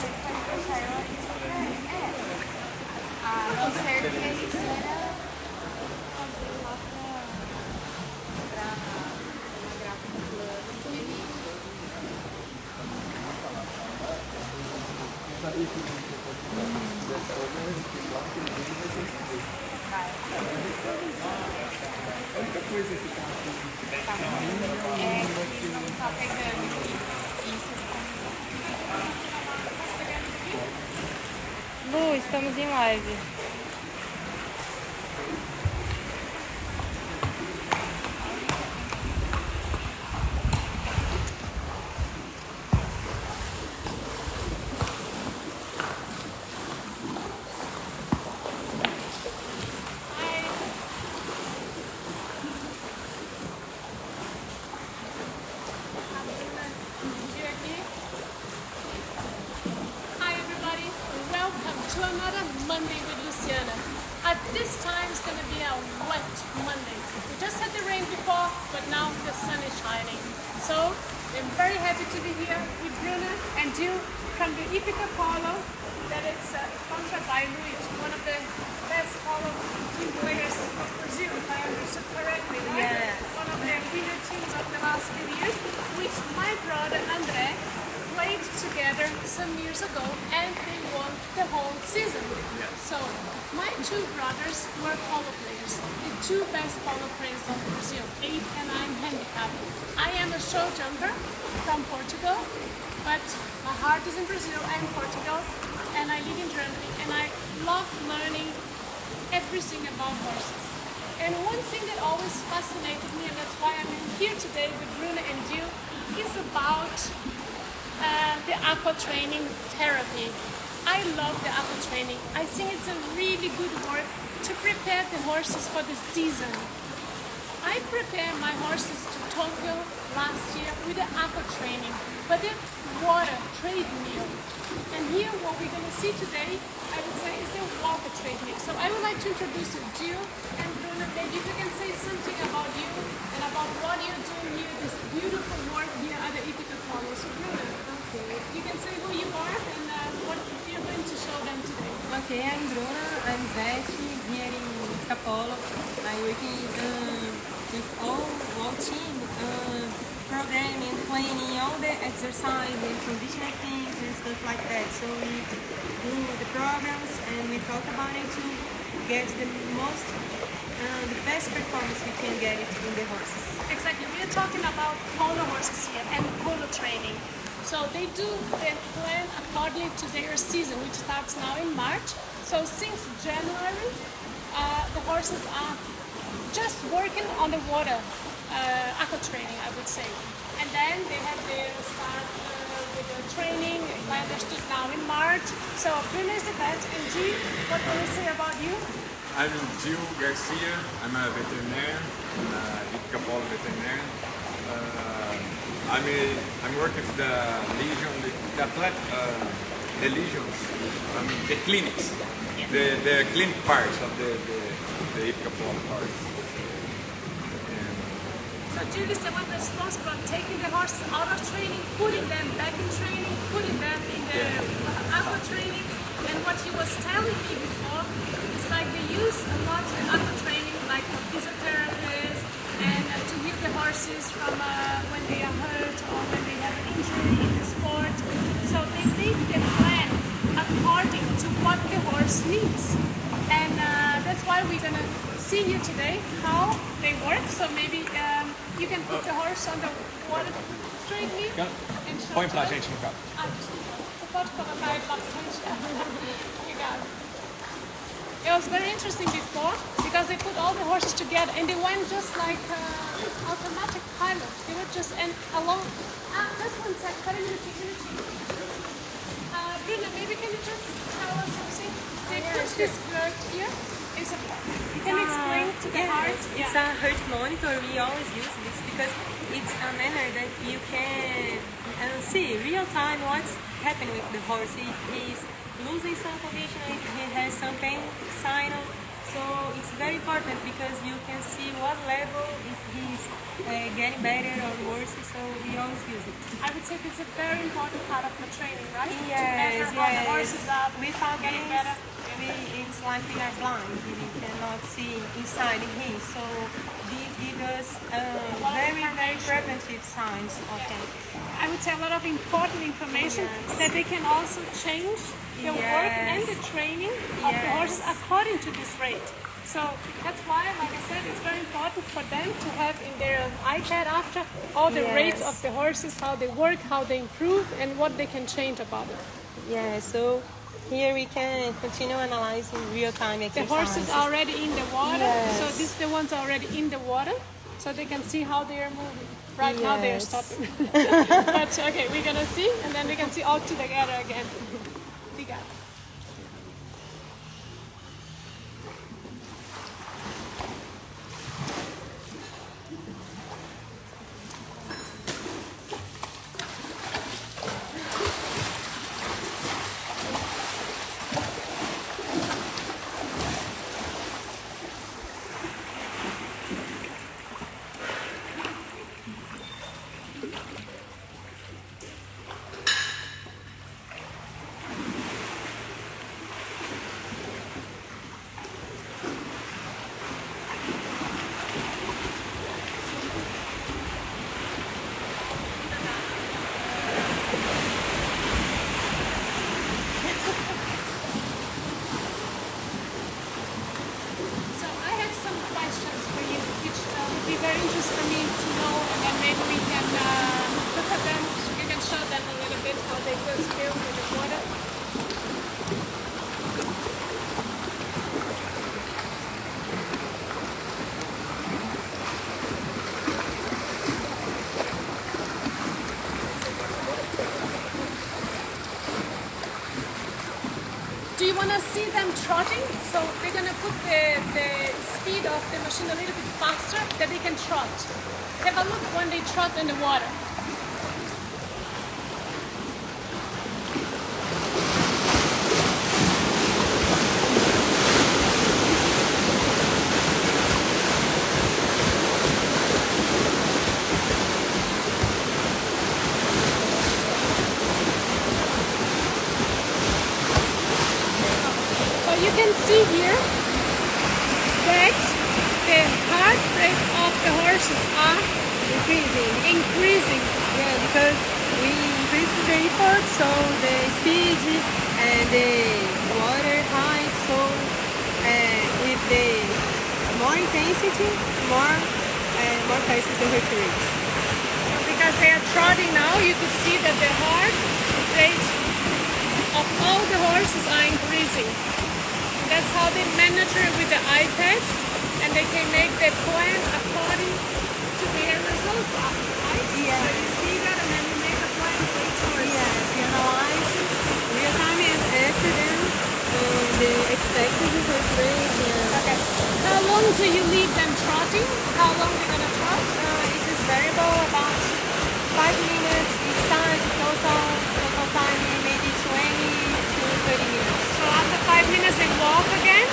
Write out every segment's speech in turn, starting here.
mas pode deixar eu aqui. Não ser que a gente era fazer lá pra uma gráfica plana. A única coisa que tá assim, é que não tá pegando isso. Lu, estamos em live. To another Monday with Luciana. This time is going to be a wet Monday. We just had the rain before, but now the sun is shining. So I'm very happy to be here with Bruna and Jill from the Hipica Polo that is sponsored by Luis, one of the best polo team players of Brazil, if I understood correctly, right? Yes. One of the winner teams of the last few years, which my brother André played together some years ago and they won the whole season. Yes. So my two brothers were polo players, the two best polo players of Brazil, 8 and 9 handicap. I am a show jumper from Portugal, but my heart is in Brazil and Portugal, and I live in Germany, and I love learning everything about horses. And one thing that always fascinated me, and that's why I'm here today with Bruna and Jill, is about the aqua training therapy. I love the aqua training. I think it's a really good work to prepare the horses for the season. I prepared my horses to Tokyo last year with the aqua training, but the water treadmill. And here what we're going to see today, I would say, is the water treadmill. So I would like to introduce you, Jill and Bruna. Maybe if you can say something about you and about what you're doing here, this beautiful work here at the Hipica Polo. So Bruna, you can say who you are and what you're going to show them today. Okay, I'm Bruna. I'm vet here in Hipica Polo. I'm working with all team, programming, planning all the exercise and conditioning things and stuff like that. So we do the programs and we talk about it to get the most, the best performance we can get it in the horses. Exactly. We are talking about polo horses here and polo training. So they do the plan according to their season, which starts now in March. So since January, the horses are just working on the water, aqua training, I would say. And then they have their start with the training, if I understood now, in March. So Bruna is the vet, and G, what can you say about you? I'm Gil Garcia. I'm a veterinarian, Hipica Polo veterinarian. I'm working with the legion, the legions, the clinics, the clinic parts of the Hipica Polo parts. So Jill is the one responsible for taking the horses out of training, putting them back in training, putting them in the aqua training. And what he was telling me before is like they use a lot of aqua training, like for physiotherapists, and to keep the horses from when they are hurt or when they have an injury in the sport. So they make the plan according to what the horse needs. And that's why we're going to see you today how they work. So maybe you can put the horse on the water treadmill and show Põe pra us. gente no carro. Você pode colocar ele lá pra frente? Obrigada. It was very interesting before because they put all the horses together and they went just like automatic pilot. They were just alone. Just one sec. Bruna, maybe can you just tell us something? They put this girl here. Can you explain to the heart? It's a heart monitor. We always use this because it's a manner that you can see real time what's happening with the horse. If he's losing some condition, if he has some pain signal, So it's very important because you can see what level if he's getting better or worse. So we always use it. I would say it's a very important part of the training, right? To Yes, measure how the horse is up, Without getting this, better. it's like we are blind. We cannot see inside him. So these give us very preventive signs of that. I would say a lot of important information that they can also change the work and the training of the horses according to this rate. So that's why, like I said, it's very important for them to have in their iPad after all the rates of the horses, how they work, how they improve, and what they can change about it. Yeah, so here we can continue analyzing real-time The exercises. horses are already in the water, Yes. so these are the ones already in the water, so they can see how they are moving. Right now they are Yes. stopping. But okay, we're gonna see, and then we can see all together again. We got it. So I have some questions for you, which would be very interesting for me to know, and then maybe we can look at them. You can show them a little bit how they will feel in the water. Do you want to see them trotting? So they're going to put the speed of the machine a little bit faster that they can trot. Have a look when they trot in the water. So you can see here that the heart rate of the horses are increasing. Yeah, because we increase the effort, so the speed and the water height. So with the more intensity, more fast is the heart rate. Because they are trotting now, you can see that the heart rate of all the horses are increasing. That's how they monitor with the iPad, and they can make their plan according to their results after, right? Yeah. So you see that, and then you make a plan for each horse. Yes, we analyze real time and after them the expected heart rate. Okay. How long do you leave them trotting? How long they're gonna trot? It is variable about 5 minutes each time. Total time maybe 20 to 30 minutes. So after 5 minutes they walk again?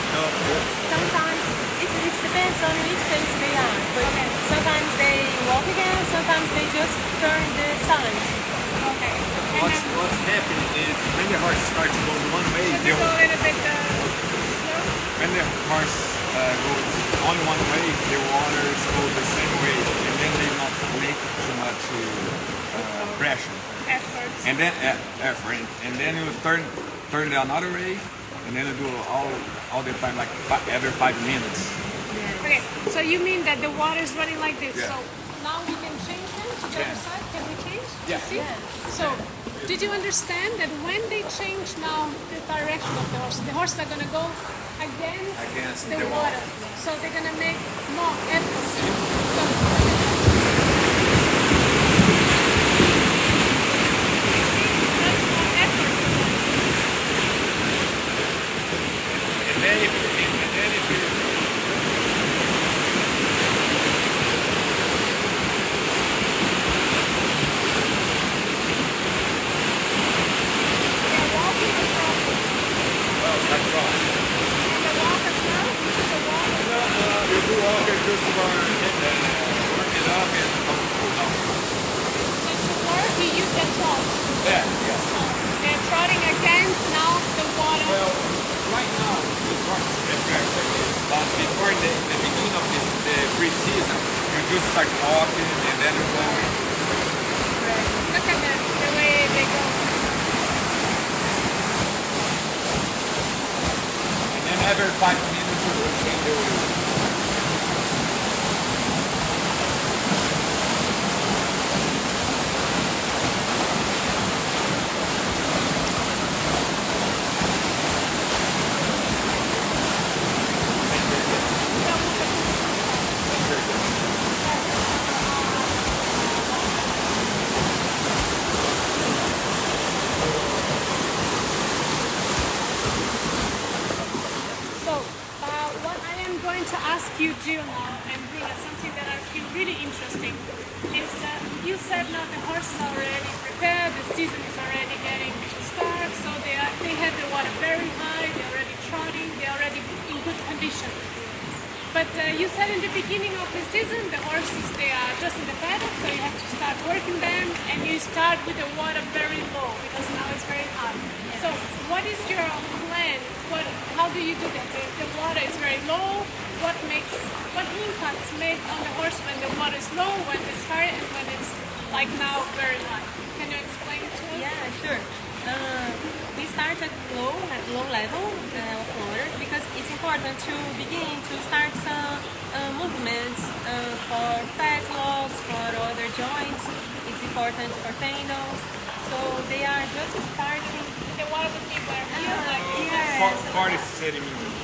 Sometimes it depends on which phase they are. But sometimes they walk again, sometimes they just turn the side. Okay. And then What's happening is when the horse starts going one way, should we go a little bit slow? when the horse goes only one way, the waters go the same way, and then they not make too much pressure. Effort. And then effort, and then you turn the another way, and then you do all the time like every 5 minutes. Okay, so you mean that the water is running like this? Yeah. So now we can change them to the other side. Can we change? Yeah. See? So did you understand that when they change now the direction of the horses are gonna go against the water. So they're gonna make more effort. And then if you They're walking as well. well, that's right. And the walk as well. Yeah, yeah. So they're trotting against now the water. Well, right now, the horse is perfect, but before the beginning of the pre-season, you just start walking and then you go. Look at them, the way they go. And then every 5 minutes you will change the wheel. So, what I am going to ask you, Jill, now, and Bruna, something that I feel really interesting, is you said now the horse is already prepared, the season is already getting to start, so they have the water very high, they're already trotting, they're already in good condition. But you said in the beginning of the season, the horses, they are just in the paddock, so you have to start working them, and you start with the water very low, because now it's very hot. So what is your plan? How do you do that? The water is very low. What impacts make on the horse when the water is low, when it's high, and when it's like now very high? Can you explain it to us? Yeah, sure. We start at low level of water because it's important to begin to start some movements for fetlocks, for other joints. It's important for tendons. So they are just starting. The water would be where here, like Yes. 40 centimeters.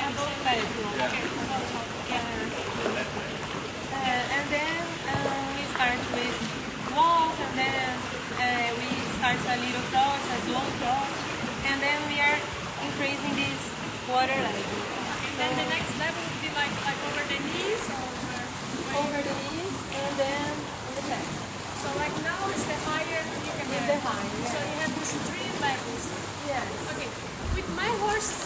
above fetlocks. Yeah. Okay, above fetlocks. And then we start with walk, and then we start a little trot, a slow trot, and then we are increasing this water level. And then the next level would be like over the knees or Over the knees, and then on the chest. so like now it's the higher you can It's get. the higher, So yeah. you have these 3 levels. Yes. Okay. With my horses,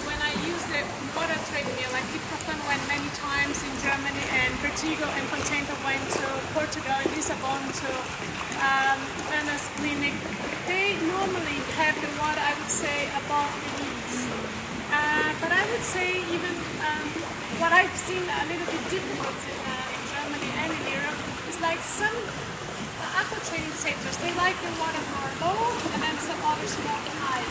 when I use the water treadmill, like Hipica went many times in Germany, and Vertigo and Contenta went to Portugal, and Lisbon to Anna's clinic. They normally have the water, I would say, above the knees. But I would say even what I've seen a little bit difficult in Germany and in Europe is like some aqua training centers, they like the water more low and then some others more high.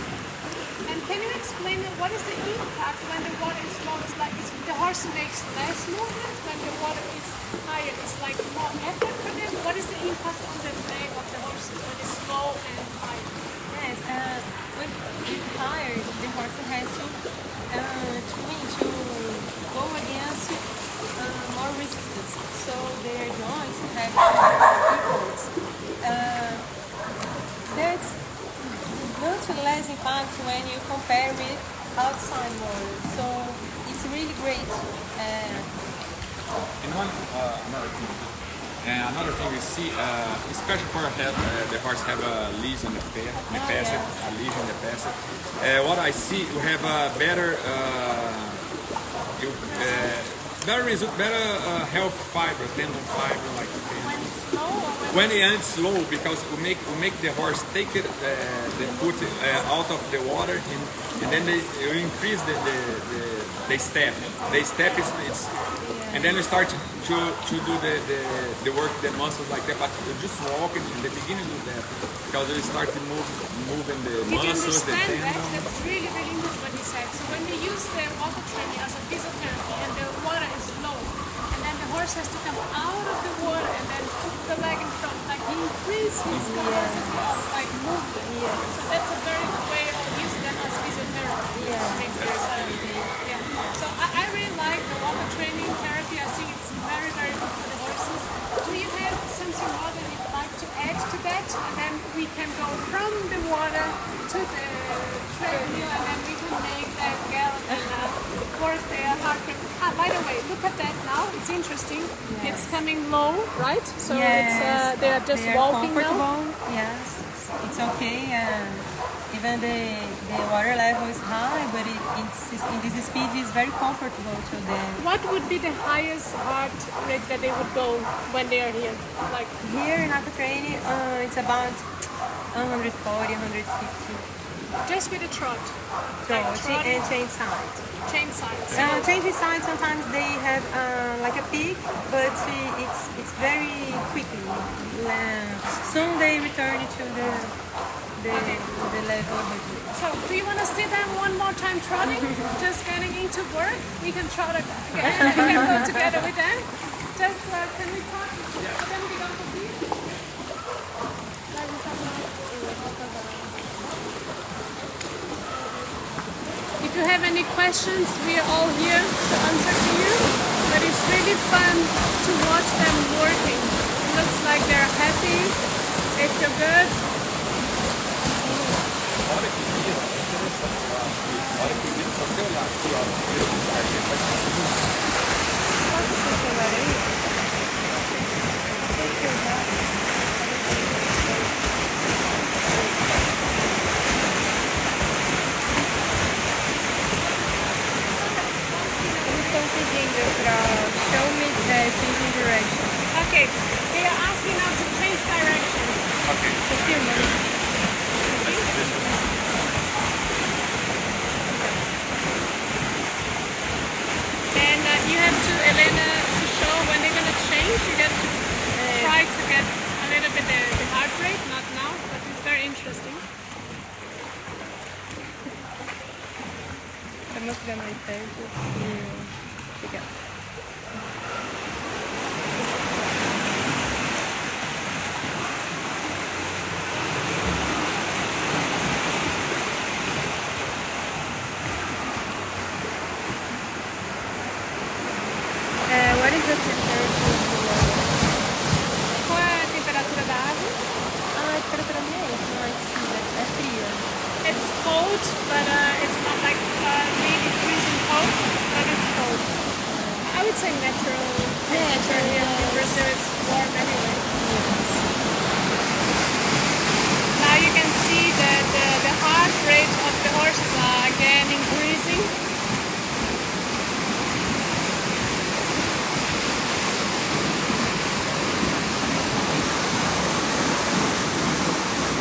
And can you explain what is the impact when the water is low? It's like the horse makes less movement when the water is higher. It's like more effort for them. What is the impact on the leg of the horse when it's low and high? Yes. With higher, the horse has to go against more resistance. So their joints have efforts. There's much less impact when you compare with outside water. So it's really great. And another thing we see, especially for the horse have a lesion in the passage, yes. a lesion in the passage. What I see, we have a better, better result, better health fiber, tendon fiber, like When it's low or when it's slow, because we make the horse take the foot out of the water, and then you increase the step. The step is and then you start to do the work, the muscles like that. But you just walking in the beginning of that, because you start to moving the Did you muscles, the understand that? tendons. That's really, really interesting what he said. So when we use the water training as a physiotherapy and the water is low, and then the horse has to come out of the water and then put the leg in front, like he increases his capacity of like movement. So that's a very good way of using that as physiotherapy. Yeah. So I really like the water training therapy. I think it's very, very good for the horses. Do you have something more that you'd like to add to that? And then we can go from the water to the treadmill, and then we can make that gallop and work there. By the way, look at that now. It's interesting. It's coming low, right? So Yes, they are just they are walking now. comfortable. Yes, it's okay. Even the water level is high, but in this speed is very comfortable to them. What would be the highest heart rate that they would go when they are here? Like Here in aqua training, it's about 140, 150. Just with a trot. So, Like trotting, and change sides. chain sides. Changing sides, sometimes they have like a peak, but it's very quickly. Soon they return to the level of it. So, do you want to see them one more time trotting? Just getting into work. We can trot again. We can go together with them. Just can we talk? Then we go for this. If you have any questions, we are all here to answer to you. But it's really fun to watch them working. It looks like they're happy. They feel good. Olha que vira, é interessante lá. Olha que vira, só você olhar aqui, ó, vira pro jardim, vai Posso ter celular aí? Tem celular. Eles estão pedindo para show me the changing direction. Okay, they are asking us to change direction. Ok. Você filma? And you have to, Elena, to show when they're going to change. You get to try to get a little bit the heart rate, not now, but it's very interesting. Tá mostrando aí perto. Obrigada. What is the temperature below? Qual é a temperatura da água? Ah, a temperatura ambiente, não é é fria. It's cold, but it's not like really freezing cold, but it's cold. I would say natural temperature here in Brazil. It's warm anyway. Now you can see that the heart rate of the horses are again increasing.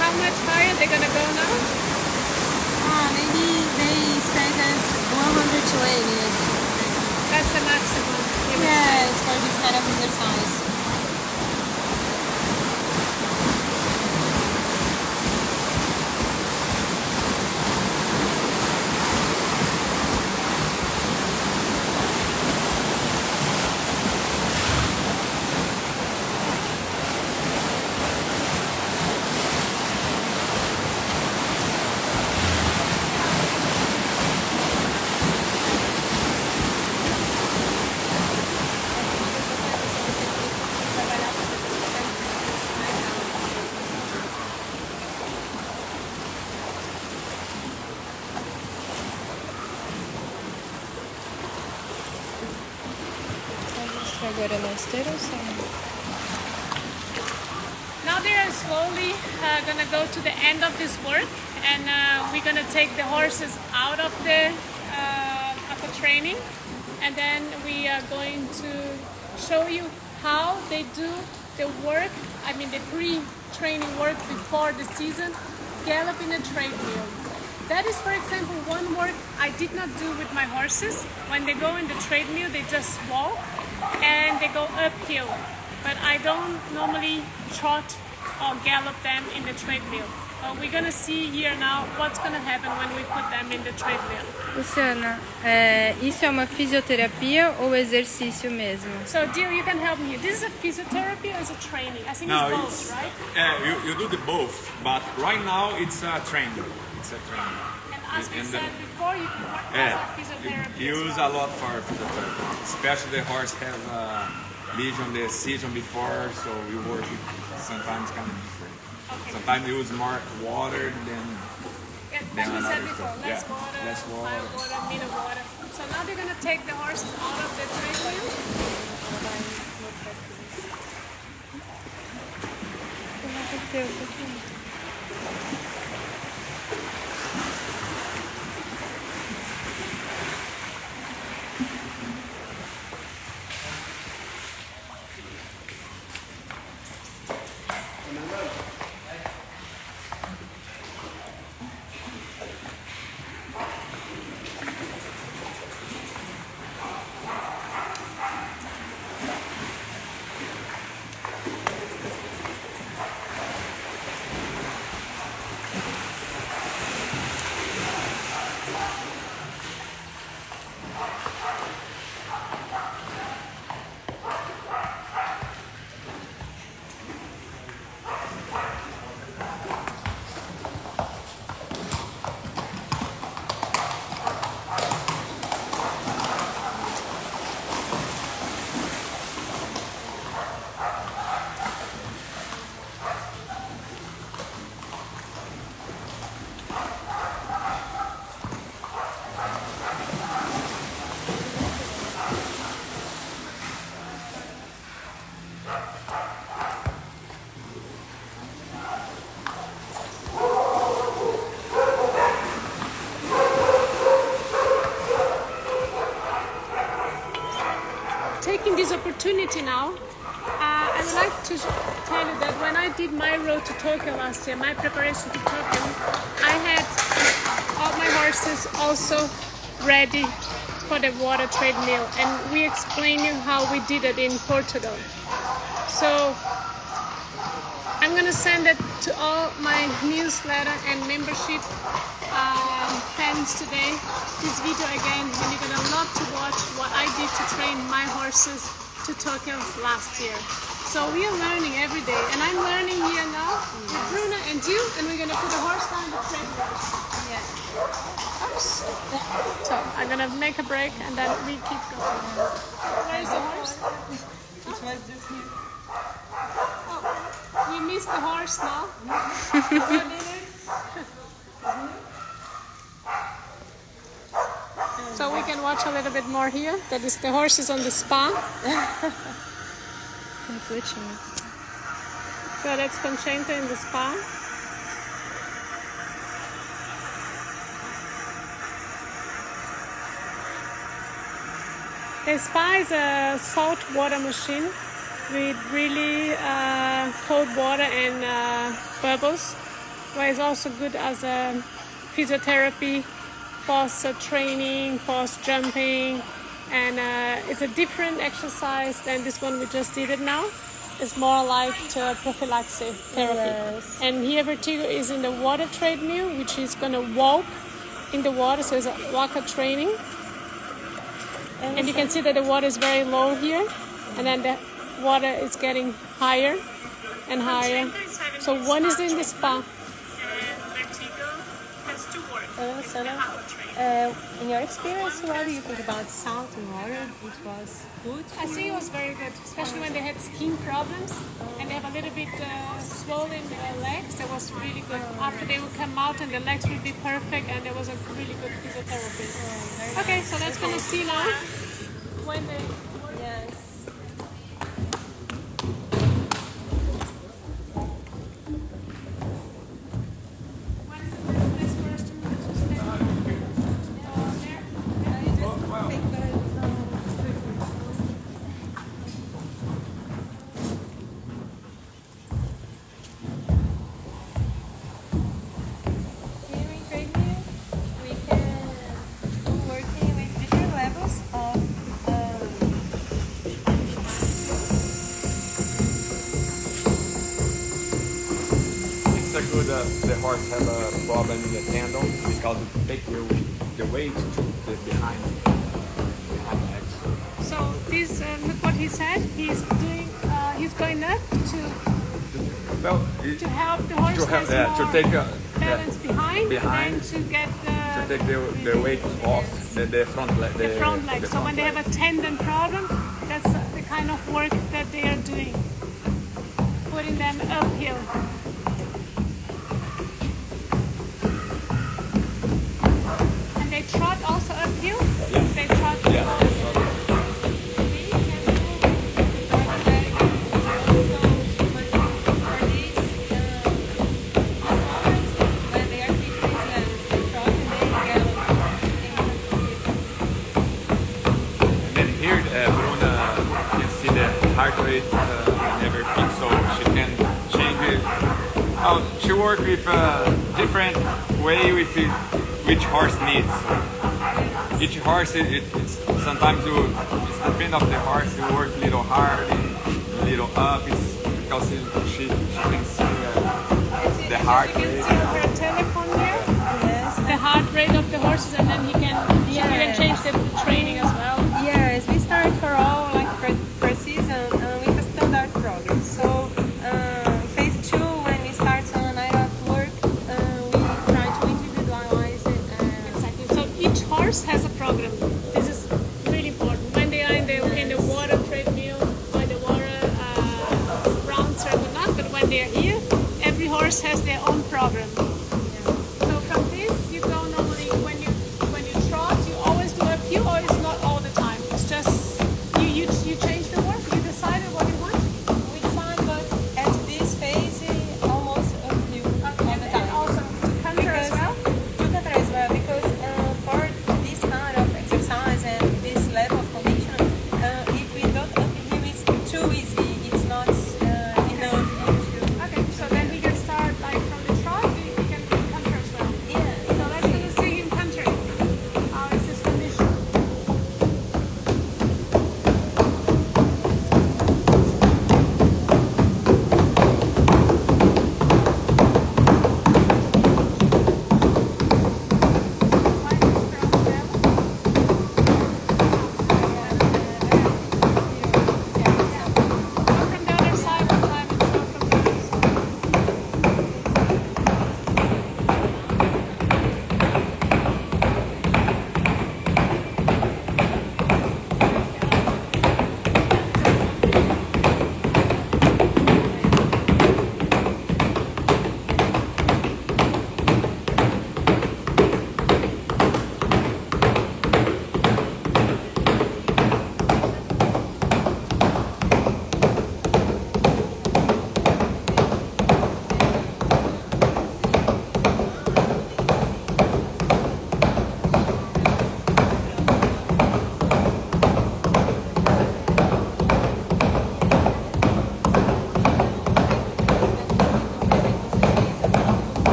How much higher they're gonna go now? Maybe they stay at 120. That's the maximum. you would say. Yes, for this kind of exercise. Agora na esteira ou só? Now they are slowly gonna go to the end of this work, and we're gonna take the horses out of the training, and then we are going to show you how they do the work. I mean the pre-training work before the season, gallop in a treadmill. That is, for example, one work I did not do with my horses. When they go in the treadmill, they just walk and they go uphill. But I don't normally trot or gallop them in the treadmill. We're gonna see here now what's gonna happen when we put them in the treadmill. Luciana, isso é uma fisioterapia ou exercício mesmo? So, Dio, you can help me here. This is a physiotherapy or is it training? I think No, it's both, it's right? you do the both, but right now it's a training. It's a training. And as we and said before, you can work as a Yeah, physiotherapy. you as use well. a lot for physiotherapy, especially the horse have lesion the season before, so you work it sometimes kind of different. Okay. Sometimes you use more water than Yeah, Then as we said another before, stuff. less Yeah, water, less water. high water, middle water. So now they're gonna take the horses out of the treadmill. O que aconteceu? Por quê? opportunity now. I would like to tell you that when I did my road to Tokyo last year, my preparation to Tokyo, I had all my horses also ready for the water treadmill, and we explained you how we did it in Portugal. So I'm gonna send it to all my newsletter and membership fans today. This video again, and you're gonna love to watch what I did to train my horses to Tokyo last year. So we are learning every day, and I'm learning here now with Bruna and you, and we're gonna put the horse down the treadmill. Yeah. Oops. So I'm gonna make a break, and then we keep going. Where's the horse? It was just here. We missed the horse now. So we can watch a little bit more here. That is the horses on the spa. So that's Conchenta in the spa. The spa is a salt water machine with really cold water and bubbles, but it's also good as a physiotherapy, post training, post jumping, and it's a different exercise than this one we just did it now. It's more like prophylaxis therapy. Yes. And here Vertigo is in the water treadmill, which is going to walk in the water, so it's a walker training. And you can see that the water is very low here, and then the water is getting higher and higher. So one is in the spa. And Vertigo has to work. In your experience, what do you think about salt and water? It was good? I think it was very good, especially when they had skin problems and they have a little bit swollen legs. That was really good. After they would come out and the legs would be perfect, and there was a really good physiotherapy. Okay, so that's gonna see now when they work. Yes. When is the best place for us to move to stay? Here in treadmill, we can do working with different levels of It's a good the horse have a problem in the tendon because it take the weight to the behind legs. So this, look what he said. He's doing. He's going up Well, to help the horse has to more take balance behind, behind, and then to get to take the weight off the front leg. the front leg. the So when front they leg. have a tendon problem, that's the kind of work that they are doing, putting them uphill. And they trot also uphill. Yeah. They trot. Yeah. And then here, Bruna can see the heart rate and everything, so she can change it. She works with a different way with which horse needs. Each horse, it's sometimes it's depend of the horse. You work a little hard, a little up. It's because she can see the heart You can rate. see her telephone there. Yes. The heart rate of the horses, and then she can change the training as well. Yes, we start for all like per season with a standard program. So phase 2, when we start on night of work, we try to individualize it. Exactly. So each horse has a program. This is really important. When they are in the water treadmill or the water round circle, not, but when they are here, every horse has their own program. So from this, you go normally when you trot, you always do uphill, or it's not all the time. It's just you change the work. You decided what you want. We decide, but at this phase, almost a few all the And time. also to canter as well. To counter as well, because for this kind of exercise,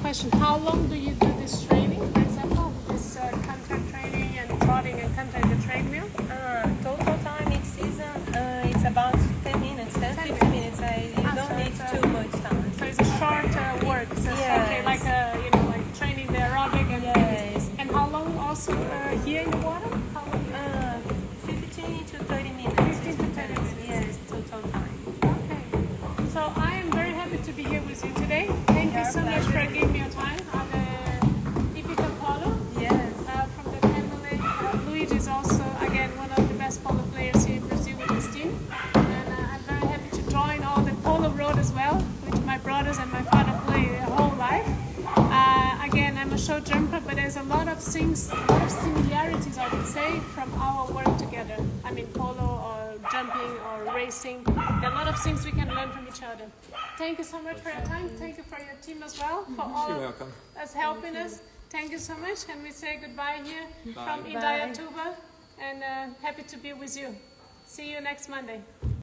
question. How long do you do this training, for example, this contact training and trotting and contact the treadmill? Total time each season, it's about 10 minutes, 15 minutes. You don't need it's, too much time. So it's a short work. So it's Yes. okay, like like training the aerobic and Yes. And how long also here in the water? How long? 15 to 30 minutes. 15 to 30 minutes. Yes, total time. Okay. So I am very happy to be here with you today. Thank you so much for giving me your time on the Hipica Polo. Yes. From the family. Luigi is also, again, one of the best polo players here in Brazil with his team. And I'm very happy to join all the polo road as well, which my brothers and my father play their whole life. Again, I'm a show jumper, but there's a lot of things, a lot of similarities, I would say, from our work together. I mean, polo or jumping or racing. There are a lot of things we can learn from each other. Thank you so much for your time. Thank you for your team as well, for all You're welcome. us helping us. Thank you so much, and we say goodbye here from Bye. Indaiatuba, and happy to be with you. See you next Monday.